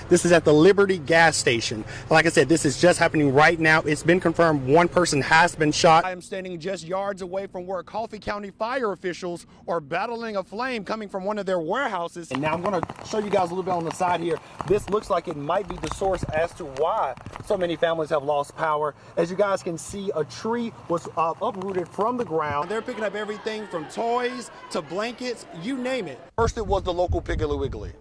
This is at the Liberty gas station. Like I said, this is just happening right now. It's been confirmed one person has been shot. I am standing just yards away from where Coffee County fire officials are battling a flame coming from one of their warehouses. And now I'm going to show you guys a little bit on the side here. This looks like it might be the source as to why so many families have lost power. As you guys can see, a tree was uprooted from the ground. They're picking up everything from toys to blankets, you name it. First it was the local Piggly Wiggly.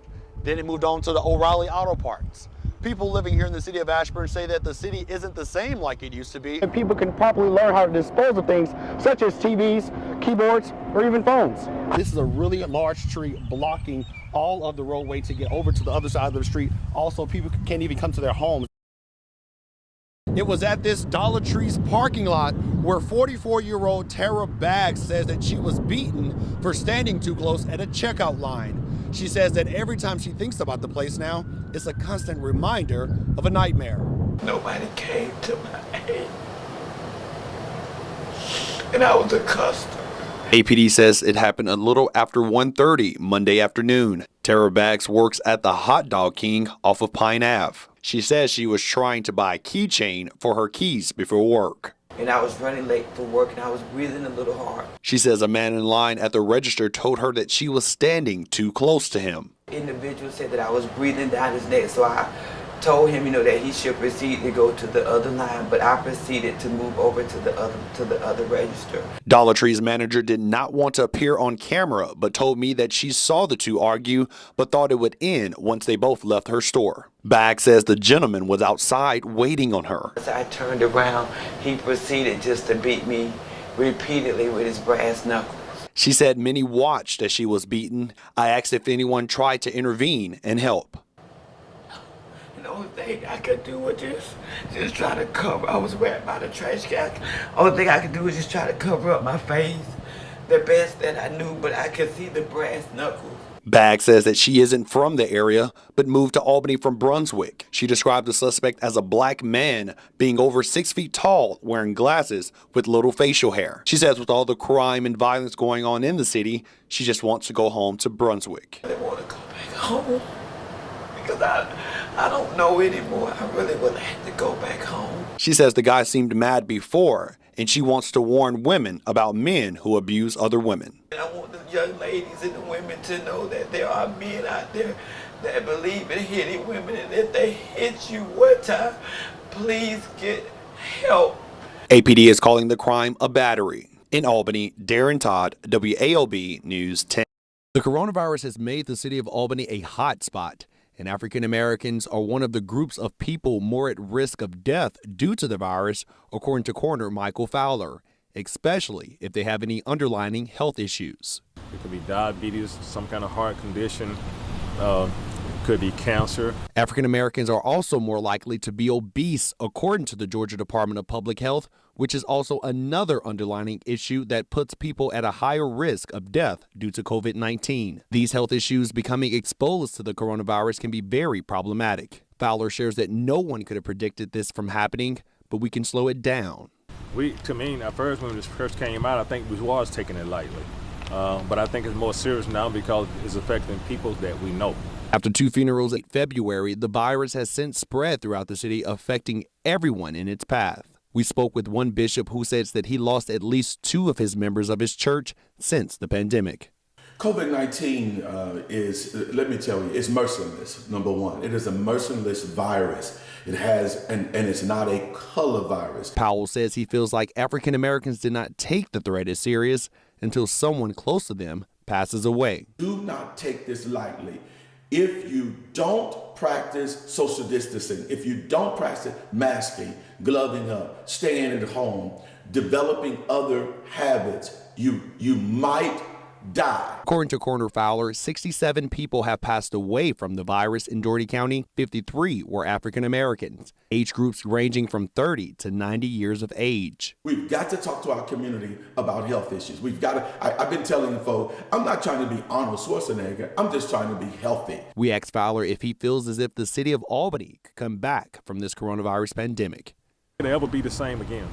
Then it moved on to the O'Reilly Auto Parts. People living here in the city of Ashburn say that the city isn't the same like it used to be. And people can properly learn how to dispose of things such as TVs, keyboards, or even phones. This is a really large tree blocking all of the roadway to get over to the other side of the street. Also, people can't even come to their homes. It was at this Dollar Tree's parking lot where 44-year-old Tara Baggs says that she was beaten for standing too close at a checkout line. She says that every time she thinks about the place now, it's a constant reminder of a nightmare. Nobody came to my aid, and I was a customer. APD says it happened a little after 1:30 Monday afternoon. Tara Baggs works at the Hot Dog King off of Pine Ave. She says she was trying to buy a keychain for her keys before work. And I was running late for work and I was breathing a little hard. She says a man in line at the register told her that she was standing too close to him. Individual said that I was breathing down his neck, so I told him, that he should proceed to go to the other line, but I proceeded to move over to the other register. Dollar Tree's manager did not want to appear on camera, but told me that she saw the two argue, but thought it would end once they both left her store. Baggs says the gentleman was outside waiting on her. As I turned around, he proceeded just to beat me repeatedly with his brass knuckles. She said many watched as she was beaten. I asked if anyone tried to intervene and help. The only thing I could do was just try to cover. I was wrapped by the trash can. Only thing I could do was just try to cover up my face the best that I knew, but I could see the brass knuckles. Baggs says that she isn't from the area, but moved to Albany from Brunswick. She described the suspect as a black man, being over 6 feet tall, wearing glasses with little facial hair. She says with all the crime and violence going on in the city, she just wants to go home to Brunswick. I want to go back home because I don't know anymore. I really would like to go back home. She says the guy seemed mad before, and she wants to warn women about men who abuse other women. And I want the young ladies and the women to know that there are men out there that believe in hitting women, and if they hit you one time, please get help. APD is calling the crime a battery. In Albany, Darran Todd, WAOB News 10. The coronavirus has made the city of Albany a hot spot, and African Americans are one of the groups of people more at risk of death due to the virus, according to Coroner Michael Fowler, especially if they have any underlying health issues. It could be diabetes, some kind of heart condition, could be cancer. African Americans are also more likely to be obese, according to the Georgia Department of Public Health, which is also another underlying issue that puts people at a higher risk of death due to COVID-19. These health issues becoming exposed to the coronavirus can be very problematic. Fowler shares that no one could have predicted this from happening, but we can slow it down. To me, at first when this first came out, I think we was taking it lightly. But I think it's more serious now because it's affecting people that we know. After 2 funerals in February, the virus has since spread throughout the city, affecting everyone in its path. We spoke with one bishop who says that he lost at least 2 of his members of his church since the pandemic. COVID-19 is, let me tell you, it's merciless, number one. It is a merciless virus. It has, and it's not a color virus. Powell says he feels like African Americans did not take the threat as serious until someone close to them passes away. Do not take this lightly. If you don't practice social distancing, if you don't practice masking, gloving up, staying at home, developing other habits, you might die. According to Coroner Fowler, 67 people have passed away from the virus in Dougherty County. 53 were African Americans, age groups ranging from 30 to 90 years of age. We've got to talk to our community about health issues. We've got to, I've been telling folks, I'm not trying to be Arnold Schwarzenegger, I'm just trying to be healthy. We asked Fowler if he feels as if the city of Albany could come back from this coronavirus pandemic. It'll ever be the same again.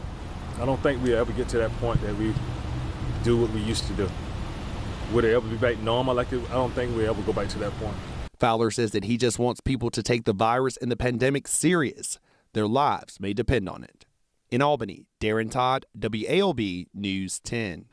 I don't think we'll ever get to that point that we do what we used to do. Would it ever be back normal like it? I don't think we'll ever go back to that point. Fowler says that he just wants people to take the virus and the pandemic serious. Their lives may depend on it. In Albany, Darran Todd, WALB News 10.